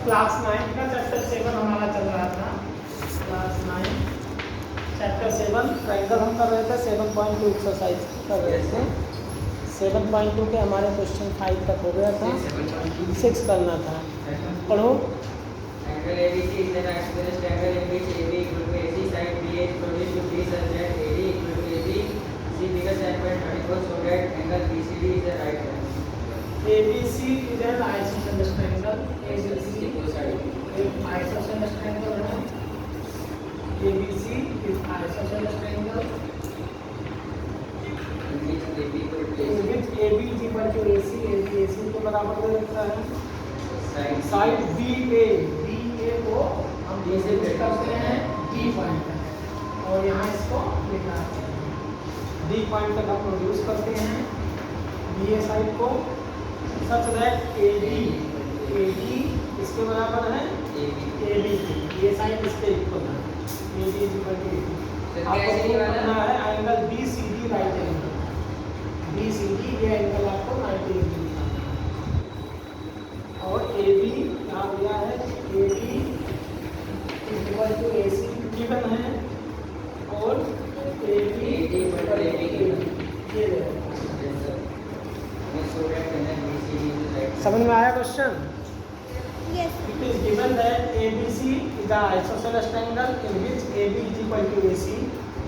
Class 9 का chapter 7 हमारा चल रहा था। क्लास 9 चैप्टर 7 ट्रायंगल हम कर रहे थे। 7.2 एक्सरसाइज कर रहे थे। 7.2 के हमारे क्वेश्चन 5 तक हो गया था, 6 करना था। पढ़ो। Angle ABC is an isosceles triangle in which AB equal to AC, side BA produced to B such that AD equal to AB. See figure 7.34 so that angle BCD is a right angle. ABC is an isosceles triangle. ABC एक isosceles triangle है। ABC is isosceles triangle In which AB equal to in AC. which AB is equal to AC. AB AC के बराबर हो जाता है। Side BA को हम B से फिट करते हैं D पॉइंट तक, और यहाँ इसको लिखना है D पॉइंट तक हम प्रोड्यूस करते हैं BA साइड को सच दैट AD इसके बराबर है AB। ये साइड इसके इक्वल है। AD is equal to AB। आपको करना है angle BCD right angle. BCD ये एंगल आपको 90 डिग्री और AB यहाँ दिया है AB equal to AC given है और AB इक्वल टू AB ये समझ में आया question? Yes. It is given that ABC is the isosceles triangle in which AB is equal to AC.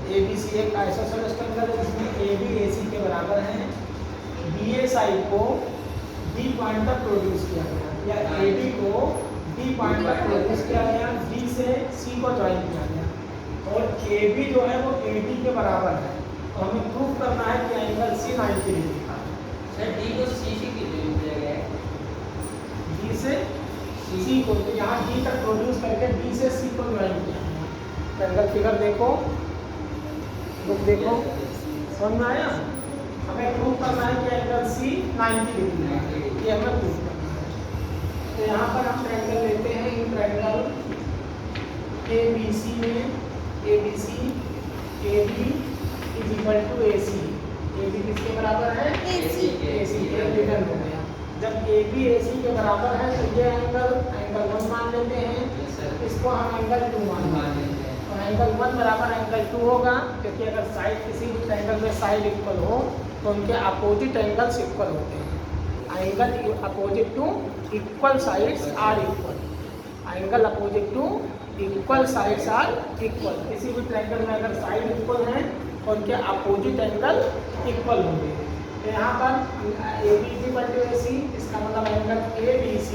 ABC एक isosceles triangle है जिसमें AB AC के बराबर है। BA साइड को D पॉइंट तक प्रोड्यूस किया गया या AB को D पॉइंट तक प्रोड्यूस किया गया, D से C को ज्वाइन किया गया और AB जो है वो AD के बराबर है। तो हमें प्रूव करना है कि एंगल C 90 डिग्री का है। सर D को CC की जरूरत दिया गया है। D से C को यहाँ D तक प्रोड्यूस करके D से C को ज्वाइन किया गया। एंगल फिगर देखो, बुक देखो, समझ में आया? हमें प्रूव करना है कि एंगल C 90 डिग्री है। ये हमें प्रूव करना है। तो यहाँ पर हम ट्रायंगल लेते हैं। इन ट्रायंगल ABC में ABC AB is equal to AC। AB किसके बराबर है? AC. AC के गिवन हो गया। जब AB AC के बराबर है तो ये एंगल 1 मान लेते हैं, इसको हम एंगल 2 मान लेते हैं। तो एंगल 1 बराबर एंगल 2 होगा, क्योंकि अगर साइड किसी भी ट्रायंगल में साइड इक्वल हो तो उनके अपोजिट एंगल्स इक्वल होते हैं। Angle opposite to equal sides are equal. Angle opposite to equal sides are equal. किसी भी ट्रायंगल में अगर साइड इक्वल है तो उनके अपोजिट एंगल इक्वल होंगे। तो यहाँ पर AB इक्वल टू AC, इसका मतलब एंगल ABC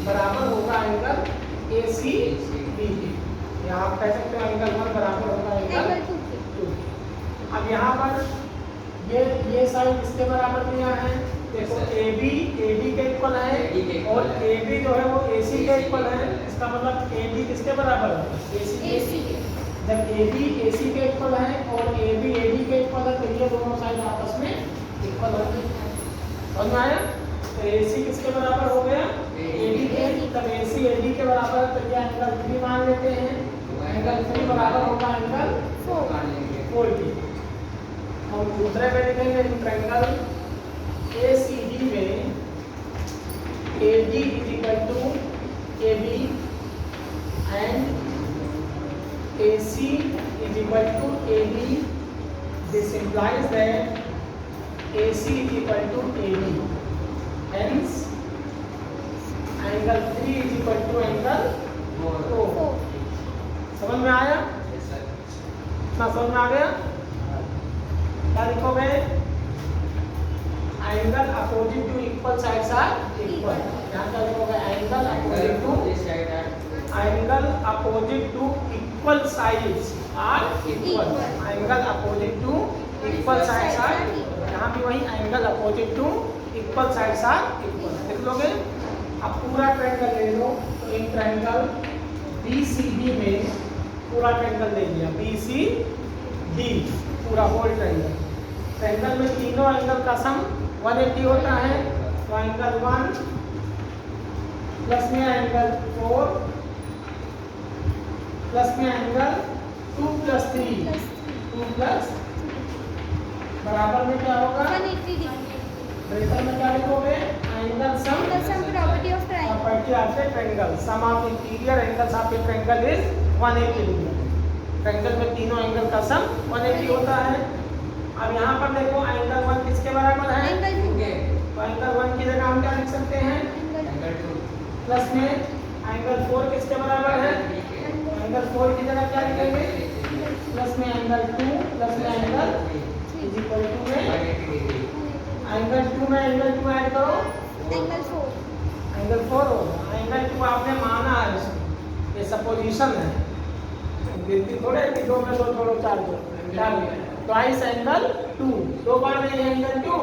बराबर होगा एंगल ACB। यहाँ आप कह सकते हो एंगल 1 बराबर होगा एंगल 2। अब यहाँ पर ये साइड इसके बराबर दिया है। देखो AB AD के इक्वल है और AB जो है वो AC के इक्वल है। इसका मतलब AD किसके बराबर है? AC के। जब AB AC के इक्वल है और AB AD के इक्वल है तो ये दोनों साइड आपस में इक्वल होंगे। समझ में आया? तो AC किसके बराबर हो गया? AD के। तब AC AD के बराबर है तो ये एंगल 3 मान लेते हैं। एंगल 3 बराबर होगा एंगल 4। हम दूसरे में लिखेंगे ट्रायंगल ACD में AD is equal to AB and AC is equal to AB. This implies that AC is equal to AB. Hence, angle 3 is equal to angle 4. समझ में आया? ना समझ में आ गया? क्या लिखोगे? Angle opposite to equal sides are equal. यहाँ क्या लिखोगे? Angle opposite to equal sides are equal. Angle opposite to equal sides are equal. यहाँ भी वही angle opposite to equal sides are equal लिख लोगे। अब पूरा ट्रायंगल ले लो। तो एक ट्रायंगल BCD में पूरा ट्रायंगल ले लिया BCD, पूरा होल ट्रायंगल। ट्रायंगल में तीनों एंगल का सम 180 होता है। तो एंगल 1 प्लस में एंगल 4 प्लस में एंगल 2 प्लस 3 2 प्लस बराबर में क्या होगा? 180 डिग्री। ब्रेकर में क्या लिखोगे? Angle sum property of triangle. the opposite triangle. Sum of interior angles of a triangle is 180 degree. Triangle में तीनों एंगल का सम 180 होता है। अब यहाँ पर देखो एंगल 1 किसके बराबर है? एंगल 2। तो एंगल 1 की जगह हम क्या लिख सकते हैं? एंगल 2 प्लस में एंगल 4 किसके बराबर है? एंगल 4 की जगह क्या लिखेंगे? प्लस में एंगल 2 प्लस में एंगल इज इक्वल टू में 180 डिग्री। एंगल 2 में एंगल 2 ऐड करो, एंगल 4। एंगल 4 होगा। एंगल 2 आपने माना है इसमें, ये सपोजिशन है, गिनती थोड़े कि 2 में 2 जोड़ो 4 जोड़ो 4 ट्वाइस एंगल 2, 2 बार नहीं एंगल 2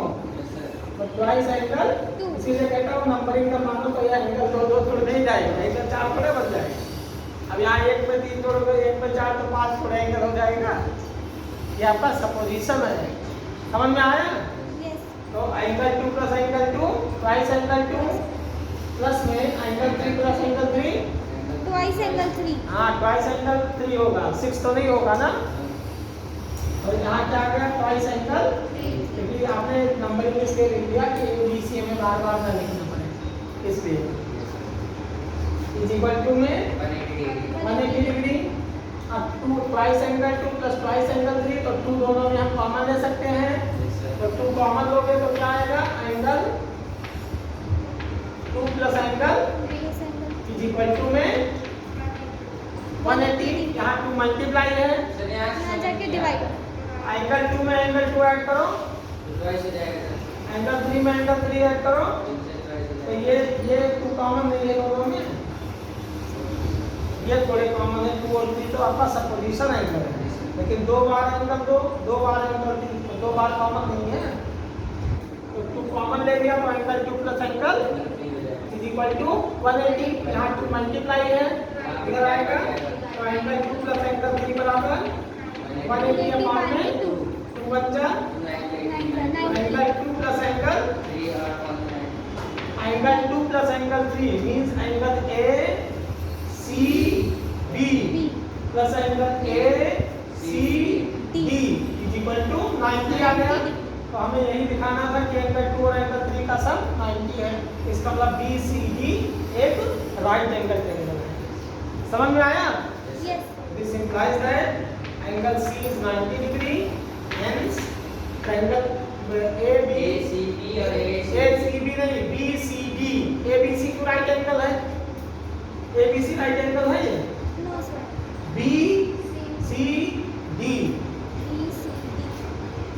तो ट्वाइस एंगल 2। इसीलिए कहता हूँ नंबरिंग का मानो तो यह एंगल 2 थोड़े नहीं जाएगा, एंगल 4 थोड़े बन जाएगा। अब यहाँ 1 में 3 जोड़ोगे, 1 में 4 तो 5 थोड़े एंगल हो जाएगा। ये आपका सपोजिशन है, समझ में आया? तो angle 2 plus angle 2 twice angle 2 plus में angle 3 plus angle 3 twice angle 3। हाँ ट्वाइस एंगल 3 होगा, 6 तो नहीं होगा ना। और यहाँ क्या आ गया? ट्वाइस एंगल 3, क्योंकि आपने नंबरिंग इसलिए लिख दिया कि ABC में बार बार ना लिखना पड़े, इसलिए इज इक्वल टू में 180 डिग्री। अब 2 twice angle 2 plus twice angle 3 तो 2 दोनों में हम कॉमन ले सकते हैं, तो 2 कॉमन लोगे तो क्या आएगा? Angle 2 plus angle is equal to में 180। यहाँ 2 मल्टीप्लाई है, यहाँ जाके डिवाइड। एंगल 2 में एंगल 2 ऐड करो, एंगल 3 में एंगल 3 ऐड करो, तो ये 2 कॉमन नहीं है दोनों में, ये थोड़े कॉमन है 2 और 3, तो आपका सपोजिशन एंगल है। लेकिन 2 बार एंगल 2 बार एंगल 3, तो 2 बार कॉमन नहीं है, तो 2 कॉमन ले लिया तो angle 2 plus angle is equal to 180। यहाँ 2 मल्टीप्लाई है, इधर आएगा तो एंगल 2 प्लस एंगल 3 बराबर 180 अपॉन में 2 बचा angle 2 plus angle 2 plus angle 3 means angle ACB plus angle ACD is equal to 90 आ गया। तो हमें यही दिखाना था कि एंगल 2 और एंगल 3 का सम 90 है। इसका मतलब BCD एक राइट एंगल ट्रायंगल है। समझ में आया? This implies that angle C is 90 degree, hence triangle ACB और ACB नहीं BCD, ABC को राइट एंगल है, ABC राइट एंगल है ये BCD,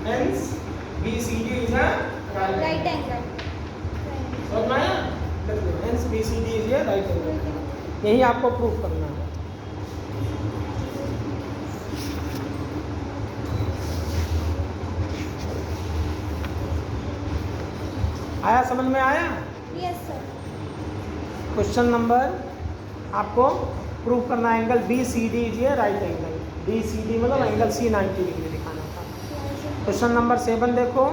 hence BCD is a right angle. समझ में आया? देखो hence BCD is a right angle, यही आपको प्रूफ करना है। आया? समझ में आया? Yes sir. क्वेश्चन नंबर आपको प्रूफ करना है angle BCD is a right angle. BCD मतलब एंगल C 90 डिग्री दिखाना था। क्वेश्चन नंबर 7 देखो,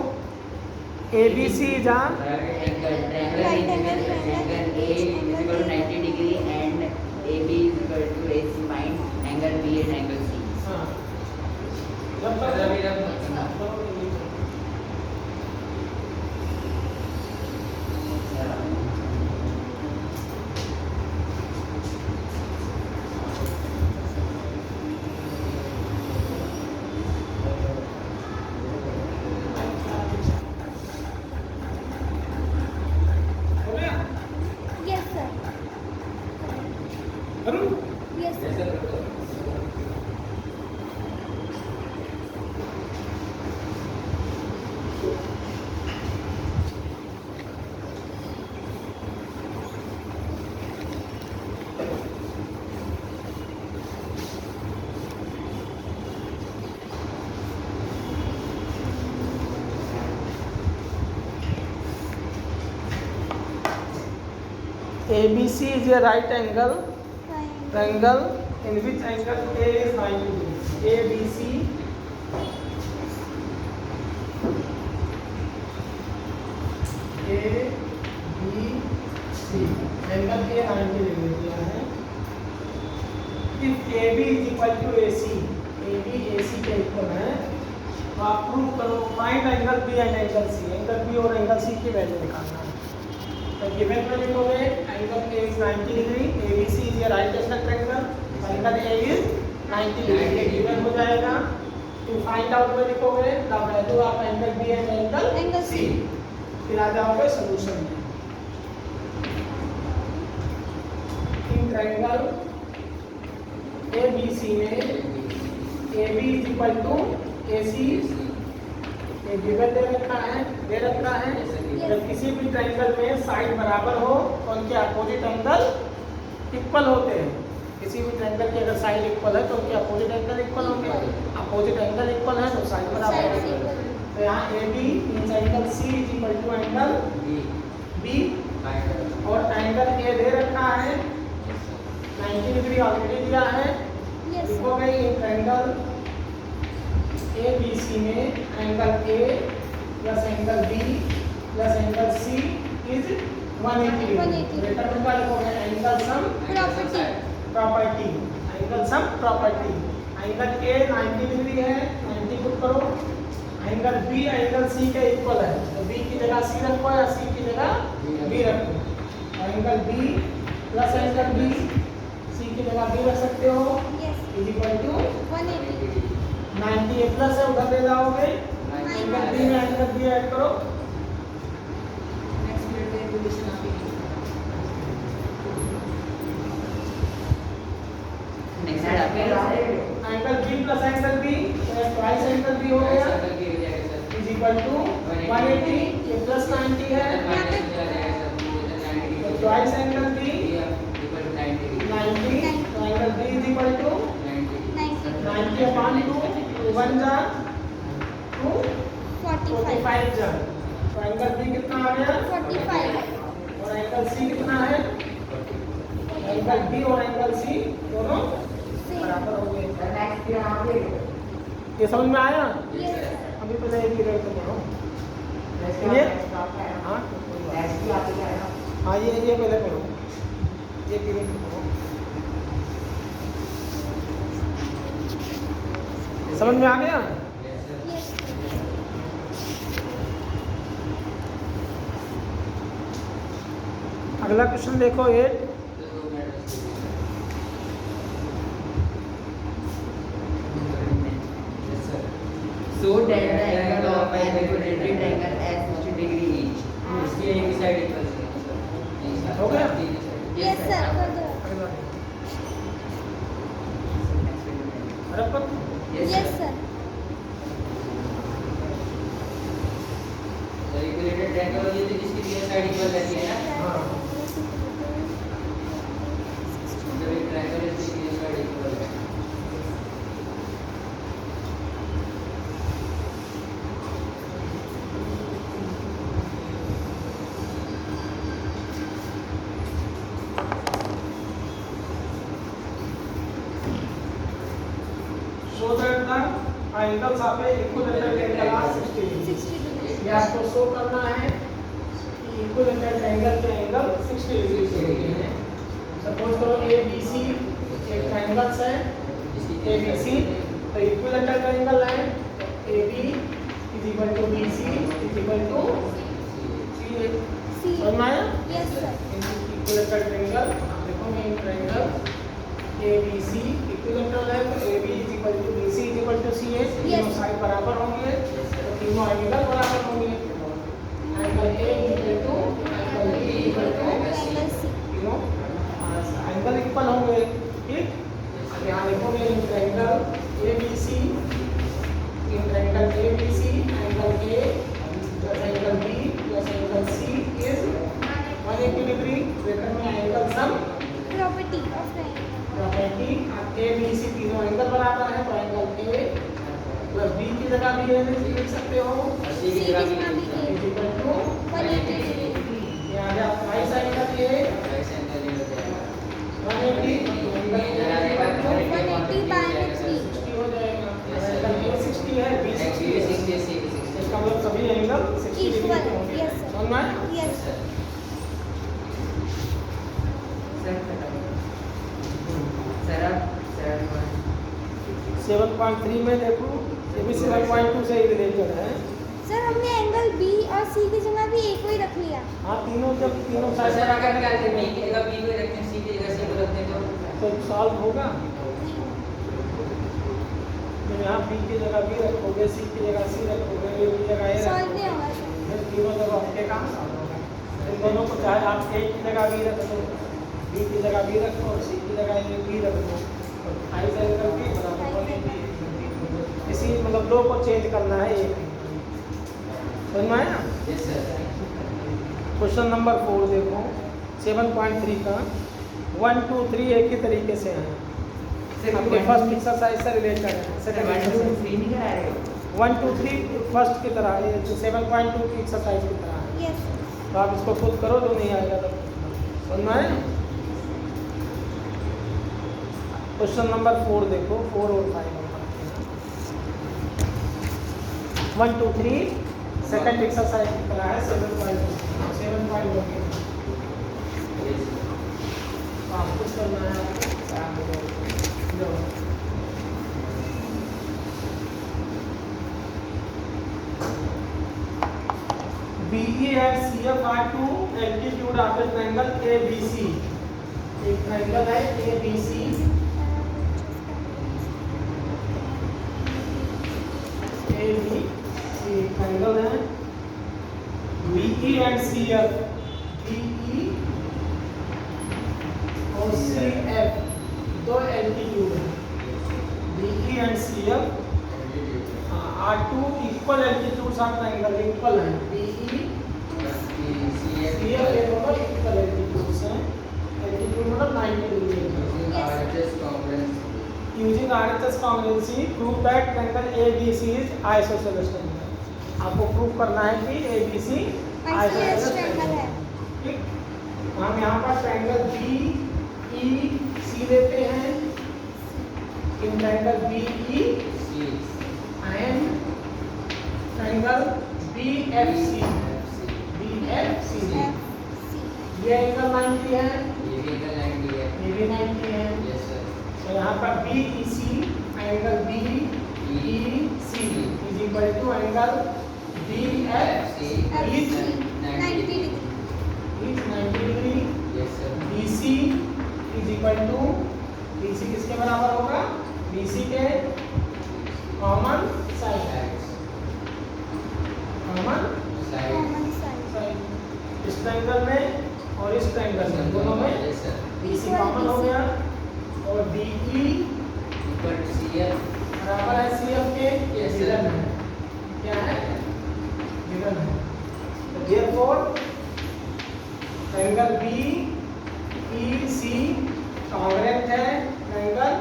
ABC is a Right angle triangle A is equal to 90 degree and AB is equal to AC. Find angle B and angle C. हाँ जब तक हो गया? Yes sir. करूँ? Yes sir. ABC is a right angle triangle in which angle A is 90 degree. ABC angle A 90 degree दिया है। If AB is equal to AC, AB AC के equal है, तो आप प्रूव करो find angle B and angle C। Angle B और angle C की value निकालना है। तो गिवन में लिखोगे angle a is 90 degree, ABC is your right angle triangle, angle a is 90 degree, ये गिवन हो जाएगा। टू फाइंड आउट में लिखोगे the value of angle B and angle Angle C, C। फिर आ जाओगे सॉल्यूशन में। इन ट्रायंगल एबीसी में AB is equal to AC, ये गिवन दे रखा है जब किसी भी ट्रायंगल में साइड बराबर हो और उनके अपोजिट एंगल इक्वल होते हैं, किसी भी ट्रायंगल की अगर साइड इक्वल है तो उनके अपोजिट एंगल इक्वल होंगे, अपोजिट एंगल इक्वल है तो साइड बराबर Side है। equal। तो यहाँ AB मींस angle C is equal to angle B और एंगल A दे रखा है 90 डिग्री ऑलरेडी दिया है। Yes, लिखोगे इन ट्रायंगल ABC में angle A plus angle B plus angle C is 180 degree. 180। रिटर्न का लिखोगे angle sum property। Angle sum property. Angle A 90 degree है, 90 पुट करो। एंगल B एंगल C के इक्वल है, तो B की जगह C रखो या C की जगह B रखो। Angle B plus angle B, C की जगह B रख सकते हो, Yes, इज इक्वल टू 180। 90 ए प्लस है उधर ले जाओगे, एंगल B में एंगल B ऐड करो। नेक्स्ट आपके angle B plus angle B twice angle B हो गया, इज इक्वल टू 180, ये प्लस 90 है, तो ट्वाइस एंगल B 90, तो angle B is equal to 90 upon 2, 1 जा 2 45 जा, तो एंगल B कितना आ गया 45। और एंगल C कितना है, एंगल B और एंगल C दोनों बराबर हो गए। ये समझ में आया? Yes, अभी पहले एक पीरियड तो पढ़ो। ये हाँ हाँ ये पहले पढ़ो, ये पीरियड पढ़ो। समझ में आ गया? yes, अगला क्वेश्चन देखो 8। So that the angle of an equilateral triangle has 60 degree each. हो गया? yes, sir, कर दो। अगला हरप्पन Yes, sir, हाँ show that the angles of a equilateral angle are 60 degree. 60 degree। ये आपको शो करना है कि इक्विलेटरल एंगल के एंगल 60 डिग्री से होते हैं। सपोज करो ABC एक ट्रायंगल्स है ABC, तो इक्विलेटरल ट्रायंगल है AB is equal to BC is equal to CA। C। समझ में आया? Yes, sir, इक्विलेटरल ट्रायंगल देखो मेन ट्रायंगल ABC इक्विलेटरल है, तो AB is equal to BC is equal to CA, तीनों साइड बराबर होंगे, तो तीनों एंगल बराबर होंगे। Angle A is equal to angle B is equal to angle C। तीनों एंगल इक्वल होंगे, ठीक? अब यहाँ लिखोगे in triangle ABC, in triangle ABC angle A plus angle B plus angle C is 180 degree. Bracket में angle sum Property of triangle। Property A B C तीनों angle बराबर है, तो एंगल ए प्लस बी की जगह भी लिख सकते हो, C की जगह भी इज इक्वल टू 180 degree। ये आ गया twice angle a 180 angle a is equal to 180 by 3। 60 हो जाएगा। एंगल ए 60 है, बी 60 है, इसका मतलब सभी एंगल 60 डिग्री Equal, के होंगे। yes, sir। समझ में आया? Yes, sir। सर अब 7.3 में देखो, ये भी 7.2 से ही रिलेटेड है। सर हमने एंगल बी और सी की जगह भी एक को ही रख लिया। हाँ तीनों जब तीनों सर साइड अगर निकालते बी की जगह बी को रखते हैं, सी की जगह सी को रखते हैं तो सॉल्व होगा। जब यहाँ बी की जगह बी रखोगे, सी की जगह सी रखोगे, ए की जगह ए सॉल्व नहीं रखोगे, होगा सर। फिर तीनों जगह होके काम सॉल्व होगा। इन दोनों को चाहे आप ए की जगह बी रख दो, बी की जगह बी रखो और सी की जगह ए बी रख दो, आई साइड करके बराबर इसी मतलब दो को चेंज करना है एक। समझ में आया? Yes sir. क्वेश्चन नंबर 4 देखो 7.3 का 1 2 3 एक ही तरीके से है। आपके फर्स्ट एक्सरसाइज से रिलेटेड है। सेकंड 1 2 एक्सरसाइज 3 नहीं करा रहे हो? 1 2 3 फर्स्ट की तरह है, जो 7.2 की एक्सरसाइज की तरह है। यस तो आप इसको खुद करो, जो नहीं आएगा तो समझ में आया? क्वेश्चन नंबर 4 देखो 4 और 5 1 2 3 सेकंड एक्सरसाइज की तरह है। 7.2 के तो आप कुछ करना है आपको। BE and CF are two altitude of a triangle ABC। एक ट्रायंगल है ABC, ABC ट्रायंगल है। BE and CF, BE और CF दो एल्टीट्यूड है। BE and CF are two equal altitudes of triangle, equal है। BE CF ये दोनों equal altitudes हैं। Altitude मतलब 90 डिग्री है। Using RHS congruency, prove that triangle ABC is isosceles triangle। आपको प्रूव करना है कि ABC आइसोसेलेस ट्रायंगल है। ठीक, हम यहाँ पर ट्रायंगल BEC लेते हैं। In triangle BEC and triangle BFC, ये एंगल 90 है, ये भी 90 है। तो यहाँ पर BEC angle BEC is equal to angle BFC is 90 degree. 90 degree. BC is equal to, BC किसके बराबर होगा? BC के common side, common common side. इस ट्रायंगल में और इस ट्रायंगल में दोनों में BC कॉमन हो गया और DE बराबर है CF के, ये गिवन है। क्या है? गिवन है। तो therefore ट्रायंगल BEC कॉन्ग्रुएंट है ट्रायंगल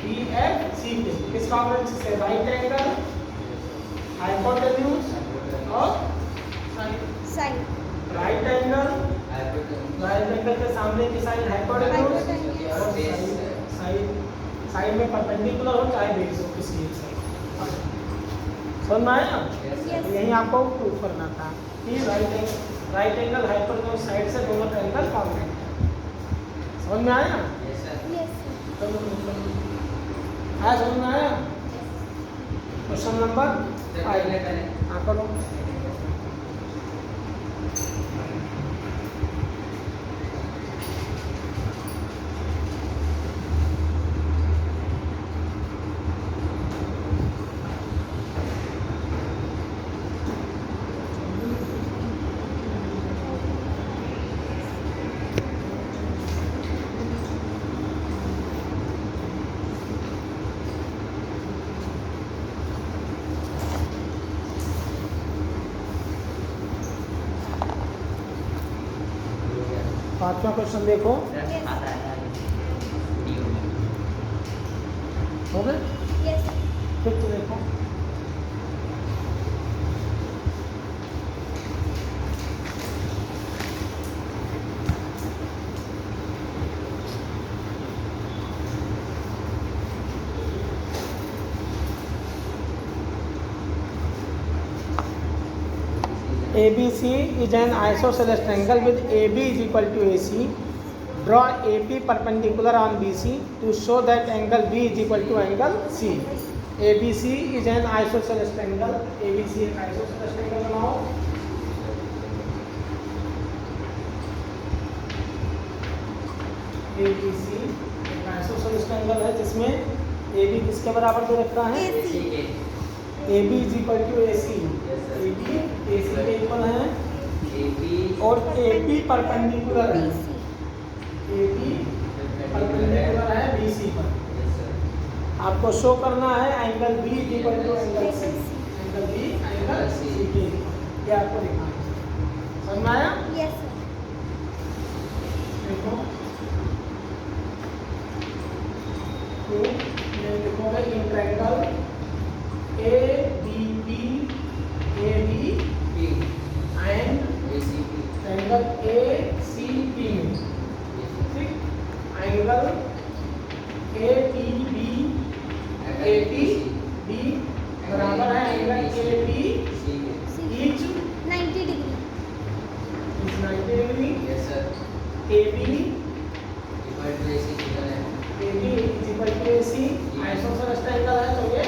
BFC के। किस कॉन्ग्रुएंट से? राइट एंगल, हाइपोटेन्यूज और साइड। राइट एंगल के सामने की साइड हाइपोटेन्यूज और साइड में परपेंडिकुलर हो चाहे बेस हो किसी एक साइड। समझ में आया? तो यही आपको प्रूव करना था कि राइट एंगल हाइपोटेन्यूज साइड से दोनों ट्रायंगल कॉन्ग्रुएंट है। समझ में आया? यस आया समझ में आया? क्वेश्चन नंबर 5 हाँ करो। पांचवा क्वेश्चन देखो, हो गए? यस फिफ्थ देखो। ABC is an isosceles triangle with AB is equal to AC. Draw AP perpendicular on BC to show that angle B is equal to angle C. ABC is an isosceles triangle. ABC एक isosceles triangle बनाओ। ABC एक isosceles triangle है जिसमें AB किसके बराबर दे रखा है? AC के। AB is equal to AC। AB AC के इक्वल है AB और AB परपेंडिकुलर है। AB परपेंडिकुलर है BC पर। yes sir आपको शो करना है angle B equal to angle C। Angle B angle C के इक्वल। ये आपको दिखाना है। समझ में आया? Yes sir. देखो तो ये लिखोगे in triangle ADB B and ACP triangle ACP में, ठीक, एंगल APB बराबर है angle AB each 90 degree. is 90 degree। yes sir AB equal to AC कितना है AB is equal to AC isosceles triangle है तो ये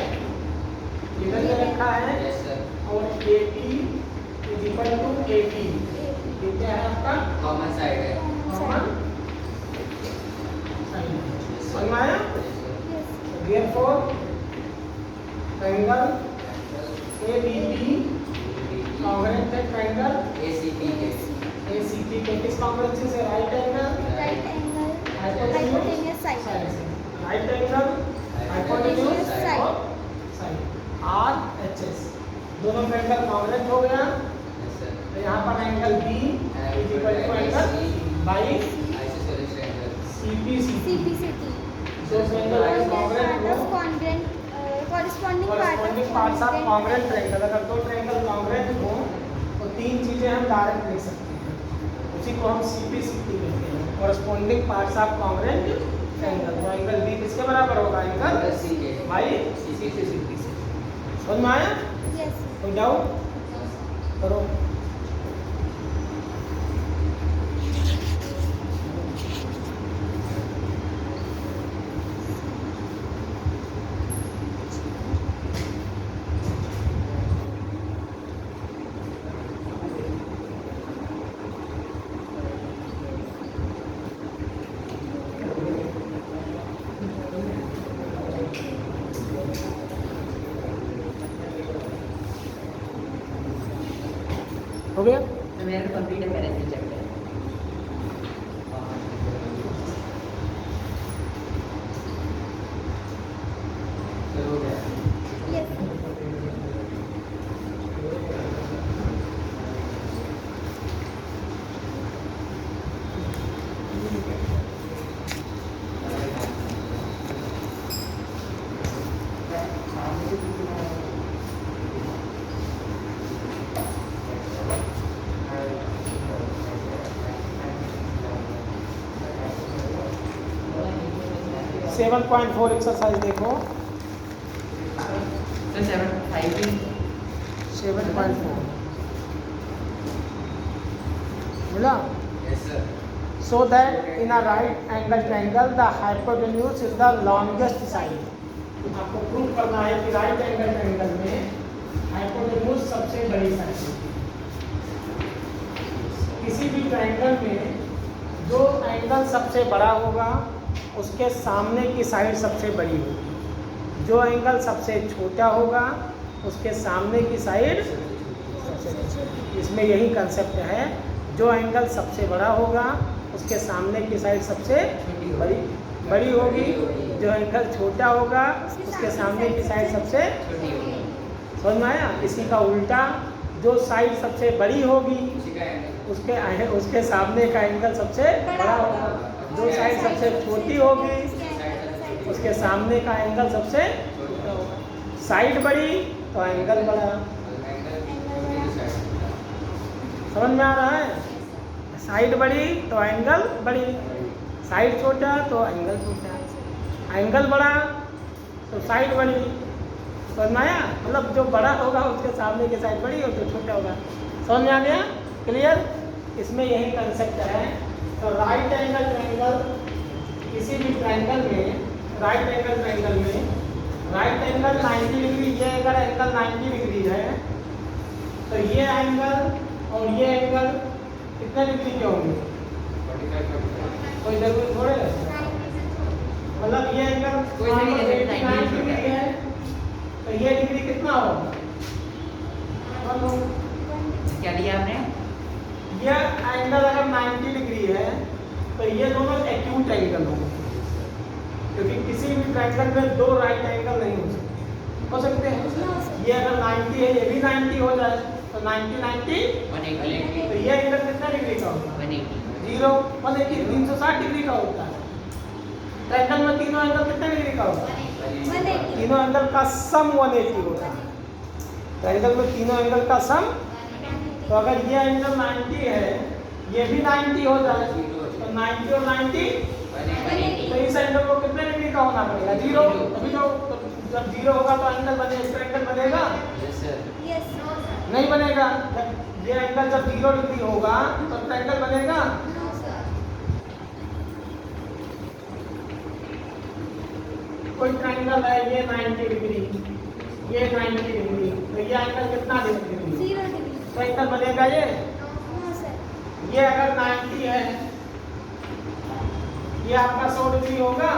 इधर में रखा है yes sir और AB is equal to AB। ये क्या है आपका? common side है कॉमन साइड। समझ में आया? Yes. Therefore triangle ABB congruent है ट्रायंगल ACP के ACP के किस कॉन्ग्रुएंसी से? Right angle right angle hypotenuse side. Right angle hypotenuse side. और साइड RHS दोनों का एंगल कॉन्ग्रुएंट हो गया। yes sir तो यहाँ पर angle B is equal to angle by isosceles triangle CPC। CPCT। दो एंगल है कॉन्ग्रुएंट हो corresponding corresponding parts of congruent triangle. अगर दो ट्रायंगल कॉन्ग्रुएंट हो तो तीन चीजें हम डायरेक्ट लिख सकते हैं, उसी को हम CPCT कहते हैं, corresponding parts of congruent triangle. तो एंगल B किसके बराबर होगा? एंगल C के बाई CPCT। समझ में आया? यस। कोई डाउट करो। हो गया? तो मेरा कंप्लीट है मेरा चैप्टर। तो हो गया यस। 7.4 एक्सरसाइज देखो। तो 7.5 भी 7.4 मिला? yes sir So that in a right angle triangle the hypotenuse is the longest side। आपको प्रूव करना है कि राइट एंगल ट्रायंगल में हाइपोटेन्यूज सबसे बड़ी साइड है। किसी भी ट्रायंगल में जो एंगल सबसे बड़ा होगा उसके सामने की साइड सबसे बड़ी होगी, जो एंगल सबसे छोटा होगा उसके सामने की साइड सबसे छोटी। इसमें यही कंसेप्ट है, जो एंगल सबसे बड़ा होगा उसके सामने की साइड सबसे बड़ी होगी, जो एंगल छोटा होगा उसके सामने की साइड सबसे छोटी होगी। समझ में आया? इसी का उल्टा, जो साइड सबसे बड़ी होगी उसी का एंगल उसके सामने का एंगल सबसे बड़ा होगा, जो साइड सबसे छोटी होगी उसके सामने का एंगल सबसे छोटा होगा। साइड बड़ी तो एंगल बड़ा। समझ में आ रहा है? साइड बड़ी तो एंगल बड़ी, साइड छोटा तो एंगल छोटा, एंगल बड़ा तो साइड बड़ी। समझ में आया? मतलब जो बड़ा होगा उसके सामने की साइड बड़ी और जो छोटा होगा। समझ में आ गया? क्लियर? इसमें यही कंसेप्ट है। तो राइट एंगल ट्रायंगल, किसी भी ट्रायंगल में राइट एंगल ट्रायंगल में राइट एंगल 90 डिग्री, ये अगर एंगल 90 डिग्री है तो ये एंगल और ये एंगल कितने डिग्री के होंगे? 45 कोई जरूरी थोड़े है, मतलब ये एंगल कोई सा नहीं है, 89 डिग्री है तो ये डिग्री कितना होगा? क्या दिया आपने? ये एंगल अगर 90 डिग्री है तो ये दोनों एक्यूट एंगल होंगे, क्योंकि किसी भी ट्रायंगल में दो राइट एंगल नहीं हो सकते हैं। ये अगर 90 है ये भी 90 हो जाए तो 90 90 180 तो ये एंगल कितना डिग्री का होगा? 180 0 180 360 डिग्री का होता है। ट्रायंगल में तीनों एंगल कितने डिग्री का होता है? 180 तीनों एंगल का सम 180 होता है। ट्रायंगल में तीनों एंगल का सम, तो अगर ये एंगल 90 है ये भी 90 हो जाए तो 90 और 90 तो इस एंगल को कितने डिग्री का होना पड़ेगा? 0। अभी तो जब 0 होगा तो एंगल बने, इस एंगल बनेगा? Yes sir. यस नहीं बनेगा। जब ये एंगल जब 0 डिग्री होगा तो ट्रायंगल बनेगा? नो सर कोई ट्रायंगल है ये 90 डिग्री, ये 90 डिग्री, तो ये एंगल कितना डिग्री? 0 डिग्री ट्रायंगल बनेगा ये? नो सर ये अगर 90 है ये आपका 100 डिग्री होगा?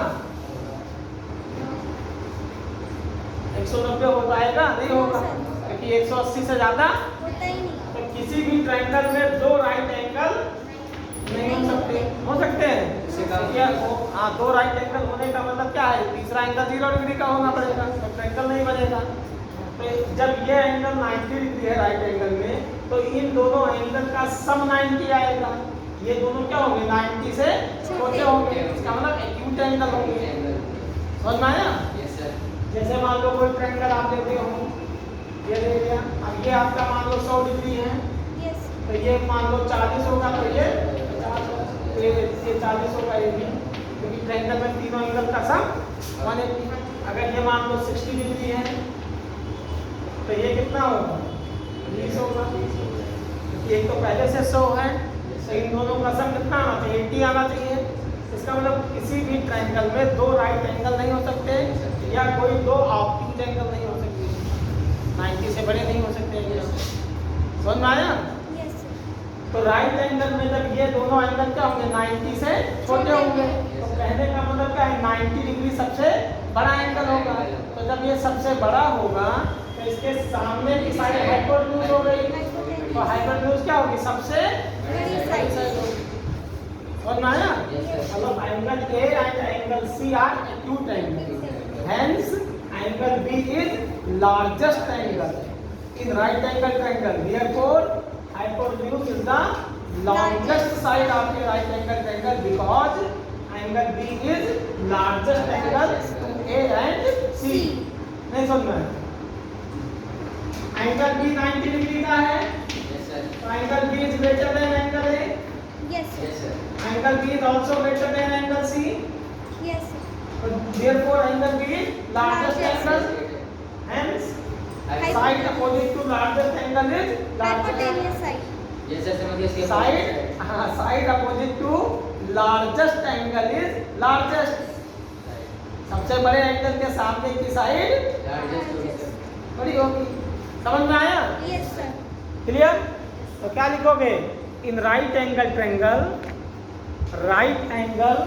190 हो पाएगा? नहीं होगा, क्योंकि 180 से ज्यादा होता ही नहीं तो किसी भी ट्रायंगल में दो राइट एंगल नहीं हो सकते। हो सकते हैं क्या? हाँ, दो राइट एंगल होने का मतलब क्या है? तीसरा एंगल 0 डिग्री का होना पड़ेगा तो ट्रायंगल नहीं बनेगा। तो जब ये एंगल 90 डिग्री है राइट एंगल में तो इन दोनों एंगल का सम 90 आएगा। ये दोनों क्या होंगे? 90 से छोटे होंगे, इसका मतलब एक्यूट एंगल होंगे। समझ में आया? Yes sir. जैसे मान लो कोई ट्रायंगल आप देते हो, ये दे दिया, अब ये आपका मान लो 100 डिग्री है यस तो ये मान लो 40 होगा तो ये 50 होगा, तो ये 40 होगा ये भी, क्योंकि ट्रायंगल में तीनों एंगल का सम 180। अगर ये मान लो 60 डिग्री है तो ये कितना होगा? 20 होगा, क्योंकि एक तो पहले से 100 है तो इन दोनों का सम कितना आना चाहिए? 80 आना चाहिए। इसका मतलब किसी भी ट्रायंगल में दो राइट एंगल नहीं हो सकते या कोई दो ऑब्ट्यूज एंगल नहीं हो सकते, 90 से बड़े नहीं हो सकते एंगल। समझ में आया? यस सर तो राइट एंगल में जब ये दोनों एंगल क्या होंगे? 90 से छोटे होंगे, तो कहने का मतलब क्या है? 90 डिग्री सबसे बड़ा एंगल होगा। तो जब ये सबसे बड़ा होगा तो इसके सामने की साइड हाइपोटेन्यूज हो गई, तो हाइपोटेन्यूज क्या होगी? सबसे बड़ी बड़ी साइड होगी। समझ में आया? मतलब angle A and angle C are acute angle. Hence, angle B is largest angle in right angle triangle. Therefore, hypotenuse is the longest side of the right angle triangle because angle B is largest angle A and C. नहीं समझ में? Angle B 90 degree का है yes sir. तो angle B is greater than angle A. Yes yes sir. Angle B is also greater than angle C. Yes Therefore, angle B is largest Largest. angle. Hence, Hypotenuse. side opposite to largest angle is largest hypotenuse angle. Side yes sir, समझ गया इसके Side opposite to largest angle is largest. सबसे बड़े angle के सामने की side largest होगी sir. बड़ी होगी। समझ में आया? Yes sir clear? तो क्या लिखोगे? In right angle triangle, right angle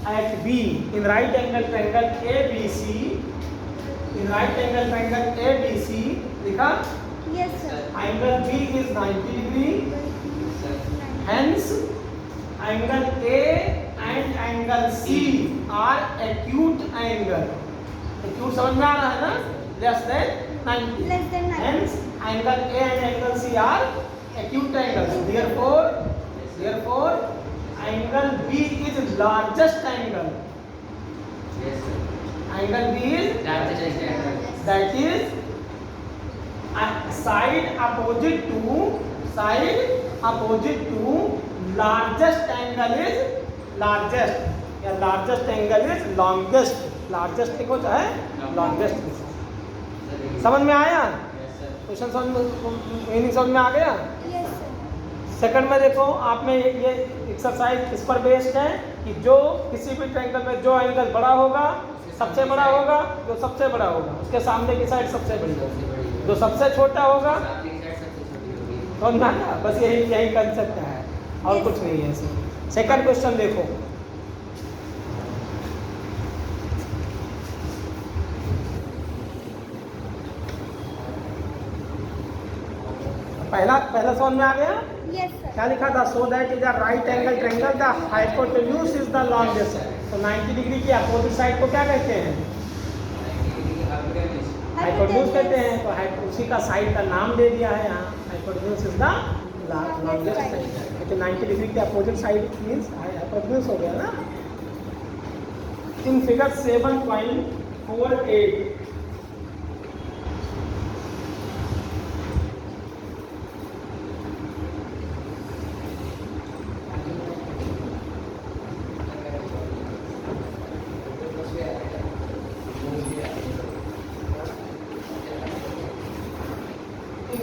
at B, in right angle triangle ABC, in right angle triangle ABC, लिखा? Yes sir Angle B is 90 degree. Sir. Hence, angle A and angle C are acute angle. Acute समझ में आ रहा है ना? Less than 90. Less than 90 Hence, angle A and angle C are acute angles. Therefore, angle B is largest angle. Yes sir. Angle B is largest angle. that is side opposite to largest angle is largest या largest angle is longest. largest लिखो चाहे longest लिखो। समझ में आया? Yes sir. Question समझ में, meaning समझ में आ गया? यस सर सेकंड में देखो, आप में ये एक्सरसाइज इस पर बेस्ड है कि जो किसी भी ट्रायंगल में जो एंगल बड़ा होगा सबसे बड़ा होगा, जो सबसे बड़ा होगा उसके सामने की साइड सबसे बड़ी होगी, जो सबसे छोटा होगा तो ना, बस यही कंसेप्ट है और कुछ नहीं है इसमें। सेकंड क्वेश्चन देखो, पहला समझ में आ गया? Yes sir. क्या लिखा था? So that is a right angle triangle the hypotenuse is the longest. तो 90 डिग्री की अपोजिट साइड को क्या कहते हैं? हाइपोटेन्यूज कहते हैं। तो उसी का साइड का नाम दे दिया है यहाँ, hypotenuse is the longest side. तो 90 डिग्री की अपोजिट साइड मींस हाइपोटेन्यूज हो गया ना। In figure 7.48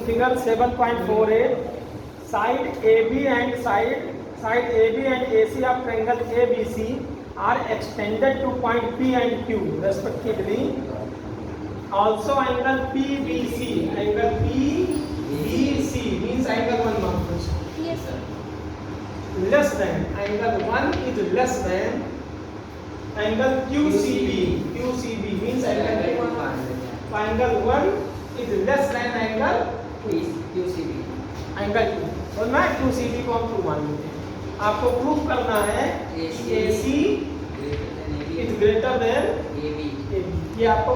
figure 7.48 side AB and side AB and AC of triangle ABC are extended to point P and Q respectively. Also angle PBC means angle 1 mark. Yes sir. Less than angle 1 is less than angle QCB means angle 1. Angle 1 is less than angle QCB angle 2। और मैं QCB को हम 2 मान लेते हैं। आपको prove करना है कि AC is greater than AB। ये आपको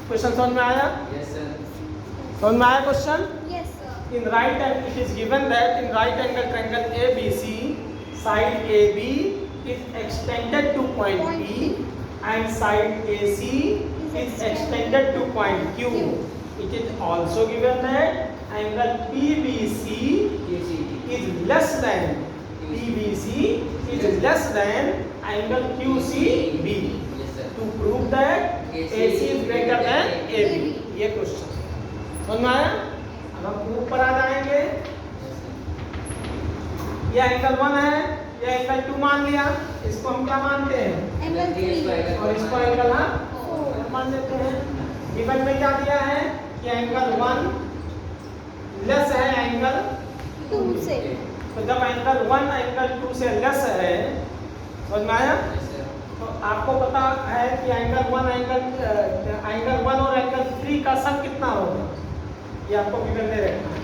क्वेश्चन समझ में आया? Yes sir. समझ में आया question? Yes sir. In right angle, it is given that in right angle triangle ABC, side AB is extended to point P and side AC is extended to point Q. It is also given that angle PBC is less than angle QCB. Yes sir। To prove that AC is greater than AB. ये question समझ में आया? अब हम proof पर आ जाएंगे। ये angle 1 है, ये एंगल 2 मान लिया, इसको हम क्या मानते हैं? एंगल 3 और इसको एंगल मान लेते हैं। गिवन में क्या दिया है कि एंगल 1 लेस है एंगल 2 से। तो जब एंगल 1 एंगल 2 से लेस है, समझ में आया? तो आपको पता है कि एंगल 1 और एंगल 3 का सम कितना होगा, ये आपको गिवन में रखना है।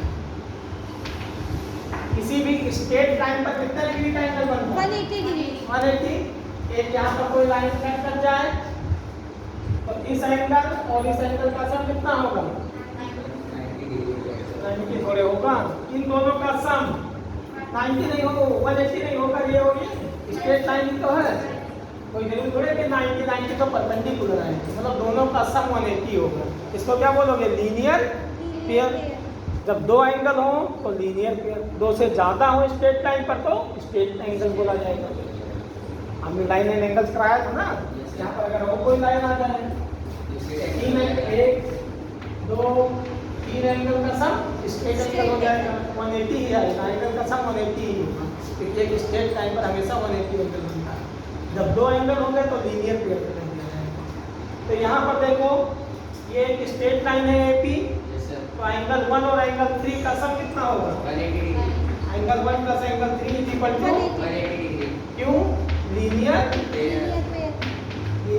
किसी भी स्ट्रेट लाइन पर कितने डिग्री का एंगल बनता है? 180 डिग्री। 180। एक यहाँ पर कोई लाइन कट कर जाए तो इस एंगल और इस एंगल का सम कितना होगा? 90 थोड़े होगा, इन दोनों का सम 90 नहीं होगा, 180 नहीं होगा, ये होगी स्ट्रेट लाइन ही तो है। कोई जरूरी थोड़ी है कि 90 तो परपेंडिकुलर है, मतलब दोनों का सम 180 होगा। इसको क्या बोलोगे? Linear pair. जब दो एंगल हो तो लीनियर पेयर, दो से ज़्यादा हो स्ट्रेट लाइन पर तो स्ट्रेट एंगल बोला जाएगा। हमने लाइन एंड एंगल्स कराया था ना, यहाँ पर अगर और कोई लाइन आ जाए, 1 2 3 एंगल का सम स्ट्रेट एंगल हो जाएगा, 180 ही आएगा, एंगल का सम 180 ही होगा, क्योंकि एक स्ट्रेट लाइन पर हमेशा 180 एंगल बनता है। जब दो एंगल होंगे तो लीनियर पेयर कर दिया जाएगा। तो यहाँ पर देखो, ये एक स्ट्रेट लाइन है AP, तो एंगल 1 और एंगल 3 का सम कितना होगा? 180 degree. Angle 1 plus angle 3 is equal to 180 degree. क्यों? लीनियर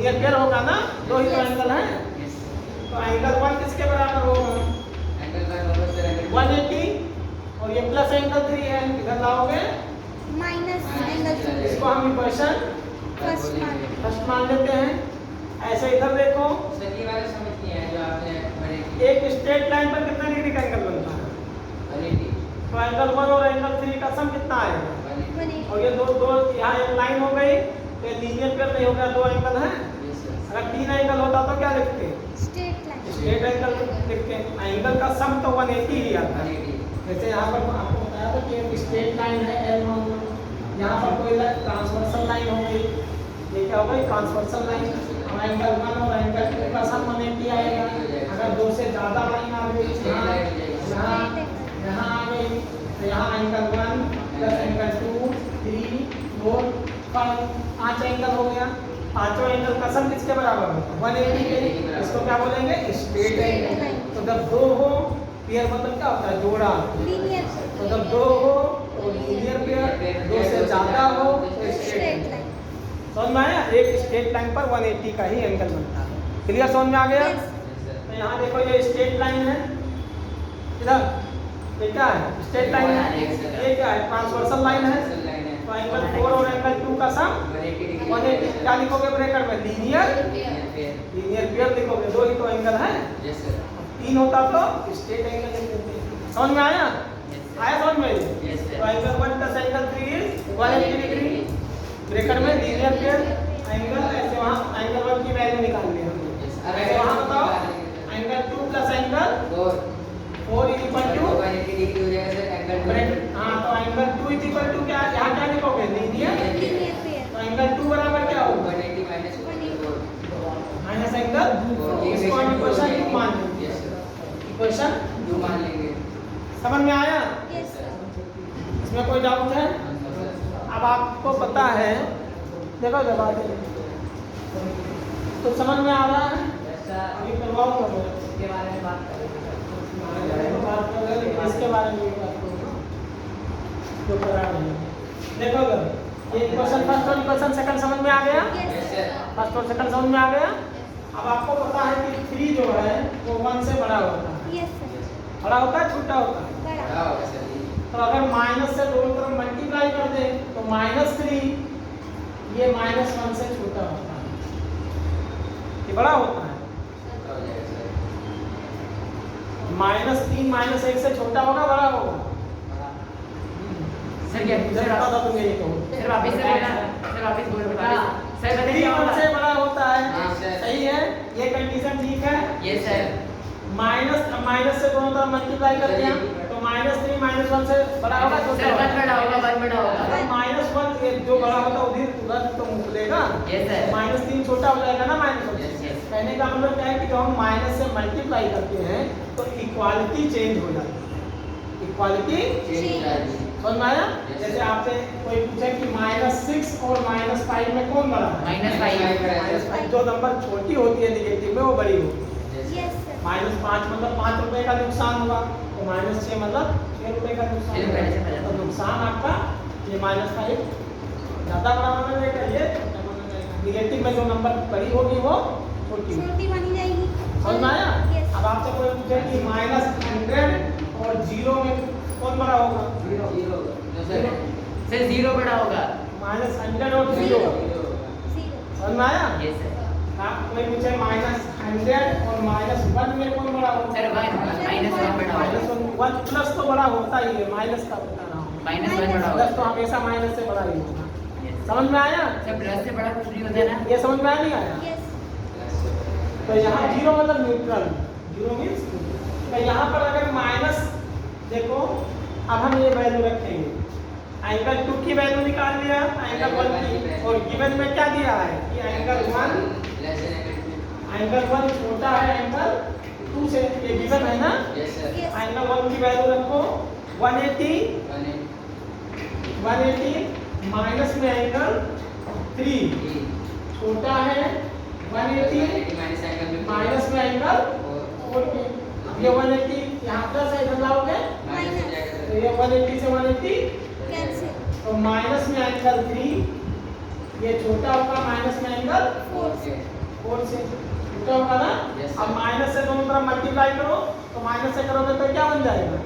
पेयर होगा ना, दो ही तो एंगल हैं। तो एंगल 1 किसके बराबर होगा? एंगल का नंबर सर 180, और ये प्लस एंगल 3 है, इधर लाओगे माइनस एंगल 2। इसको हम इक्वेशन फर्स्ट मान लेते हैं। ऐसे इधर देखो, सर ये वाला समझ नहीं आया जो आपने एक स्ट्रेट लाइन पर कितना डिग्री का एंगल बनता है? 180। तो एंगल 1 और एंगल 3 का सम कितना आएगा? 180। और ये दो यहाँ एक लाइन हो गई, तो लीनियर पेयर नहीं हो गया, दो एंगल हैं। Yes sir. अगर 3 एंगल होता तो क्या लिखते? Straight line. स्ट्रेट एंगल लिखते हैं। एंगल का सम तो 180 ही आता है। 180। जैसे यहाँ पर आपको बताया था कि एक स्ट्रेट लाइन है L1, यहाँ पर कोई ट्रांसवर्सल लाइन हो गई, ये क्या होगा? Transversal line. अब एंगल 1 और एंगल 2 का सम 180 आएगा। अगर दो से ज़्यादा लाइन आ गई, यहाँ आ गई, तो यहाँ एंगल 1 प्लस एंगल 2 3 4 5 5 एंगल हो गया। पांचों एंगल का सम किसके बराबर होगा? 180 के। इसको क्या बोलेंगे? Straight angle. तो जब दो हो, पेयर मतलब क्या होता है? जोड़ा। लीनियर तो जब दो हो तो लीनियर पेयर, दो से ज्यादा हो तो स्ट्रेट स्ट्रेट एंगल। लाइन। समझ में आया? एक स्ट्रेट लाइन पर 180 का ही एंगल बनता है। क्लियर? समझ में आ गया? तो यहाँ देखो ये स्ट्रेट लाइन है, इधर ये क्या है? स्ट्रेट लाइन है। ये क्या है? ट्रांसवर्सल लाइन है। तो एंगल 4 और एंगल 2 का सम 180। क्या लिखोगे ब्रैकेट में? लीनियर पेयर लिखोगे। दो ही तो एंगल है, 3 होता तो स्ट्रेट एंगल लिख देते हैं। समझ में आया? आया समझ में? तो angle 1 plus angle 3 is 180 degree. Bracket में लीनियर पेयर एंगल, ऐसे वहाँ एंगल 1 की वैल्यू निकाल लिया हमने। ऐसे वहाँ बताओ angle 2 plus angle 4 is equal to, हाँ तो एंगल 2 इज इक्वल टू क्या? यहाँ क्या लिखोगे? लीनियर। Linear pair. तो एंगल 2 बराबर क्या होगा? Minus angle. इसको हम इक्वेशन 2 मान लेंगे। इक्वेशन 2 मान लेंगे। समझ में आया? Yes sir. इसमें कोई डाउट है? अब आपको पता है, देखो जब आते तो समझ में आ रहा है? अभी करवाऊंगा मैं इसके बारे में बात करेंगे। बात कर रहे हैं, इसके बारे में भी बात करूंगा जो करा रहे हैं। देखो जब ये इक्वेशन फर्स्ट और इक्वेशन सेकंड समझ में आ गया? फर्स्ट और सेकंड समझ में आ गया? अब आपको पता है कि 3 जो है वो 1 से बड़ा होता है। Yes sir. बड़ा होता है छोटा होता है? बड़ा। तो अगर माइनस से दोनों तरफ मल्टीप्लाई कर दे तो -3 ये -1 से छोटा होता है, ये बड़ा होता है। -3 -1 से छोटा होगा, बड़ा होगा? सर क्या मुझे पता था तुम यही कहो। सर वापस से बोलना, सर वापस बोलो सर। बताइए 3 क्या 1 होगा? से बड़ा होता है। हाँ, सर। सही है, ये कंडीशन ठीक है। Yes sir. माइनस से दोनों तरफ मल्टीप्लाई कर दिया तो -3 -1 से बड़ा होगा, छोटा सर 1 होगा? बड़ा होगा, 1 बड़ा होगा। अगर -1 ये जो बड़ा होता है उधर तुरंत तो मुकलेगा। Yes sir. -3 छोटा हो जाएगा ना -1 Yes, से। yes. कहने का मतलब क्या है कि जब हम माइनस से मल्टीप्लाई करते हैं तो इक्वालिटी चेंज हो जाती है। इक्वालिटी समझ में आया? Yes, जैसे sir. आपसे कोई पूछे कि -6 और -5 में कौन बड़ा है? -5 -5 जो नंबर छोटी होती है निगेटिव में वो बड़ी होती है। Yes sir. -5 मतलब 5 रुपए का नुकसान होगा, तो -6 मतलब 6 रुपए का नुकसान 6 रुपए से होगा। पचास। तो नुकसान आपका ये -5 ज़्यादा बड़ा माना जाएगा, ये छोटा माना जाएगा। निगेटिव में जो नंबर बड़ी होगी वो छोटी होगी। छोटी बनी जाएगी। समझ में आया? यस। अब आपसे कोई पूछे कि -100 और 0 में कौन बड़ा होगा? सर 0 बड़ा होगा। -100 और 0 0। समझ में आया? Yes sir. आप कोई पूछे -100 और -1 में कौन बड़ा होगा? सर -1 बड़ा होगा। -1 प्लस तो बड़ा होता ही है, माइनस का बता रहा हूँ। -1 बड़ा प्लस तो होगा। हमेशा माइनस से बड़ा ही होगा। Yes. समझ में आया? सर प्लस से बड़ा कुछ नहीं होता है ना? ये समझ में आया नहीं आया? यस। तो यहाँ 0 मतलब न्यूट्रल, 0 मीन्स तो यहाँ पर अगर माइनस, देखो अब हम ये वैल्यू रखेंगे, एंगल 2 की वैल्यू निकाल लिया, एंगल 1 की, और गिवन में क्या दिया है कि एंगल 1 छोटा है एंगल 2 से, ये गिवन है ना? यस। एंगल 1 की वैल्यू रखो 180 माइनस में एंगल 3 छोटा है 180 माइनस में एंगल 4। ये 180 यहाँ प्लस है, इधर लाओगे तो ये 180 से 180 कैंसिल। तो माइनस में एंगल 3 ये छोटा होगा, माइनस में एंगल 4 से छोटा होगा ना? Yes, अब sir. माइनस से दोनों तरफ मल्टीप्लाई करो तो माइनस से करोगे तो क्या बन जाएगा?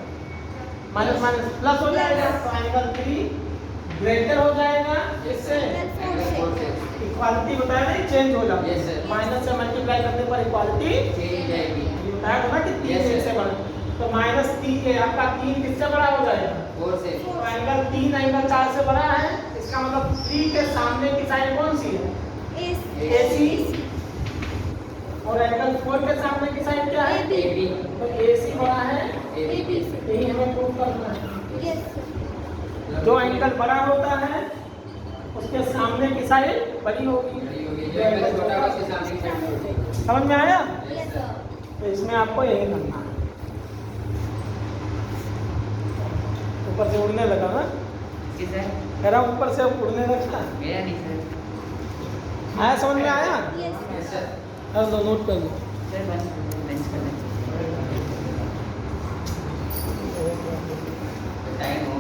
माइनस माइनस प्लस हो जाएगा, तो एंगल 3 ग्रेटर हो जाएगा। इससे इक्वालिटी बताया नहीं, चेंज हो जाती Yes, है। sir. माइनस से मल्टीप्लाई करने पर इक्वालिटी ये बताया था ना कि 3 Yes, sir. से बड़ा, तो -3 आपका 3 किससे बड़ा हो जाएगा? तो एंगल 3 एंगल 4 से बड़ा है, इसका मतलब 3 के सामने की साइड कौन सी है? AC। और एंगल 4 के सामने की साइड क्या है? AB। तो AC बड़ा है, AB। यही हमें प्रूव करना है। यस। जो एंगल बड़ा होता है उसके सामने की साइड बड़ी होगी। समझ में आया? यस। तो इसमें आपको यही करना है। ऊपर से उड़ने लगा ना? कि सर कह रहा हूँ ऊपर से उड़ने लगा। मेरा नहीं सर। आया समझ में आया? यस अब लो नोट कर लो। सर लंच करना टाइम हो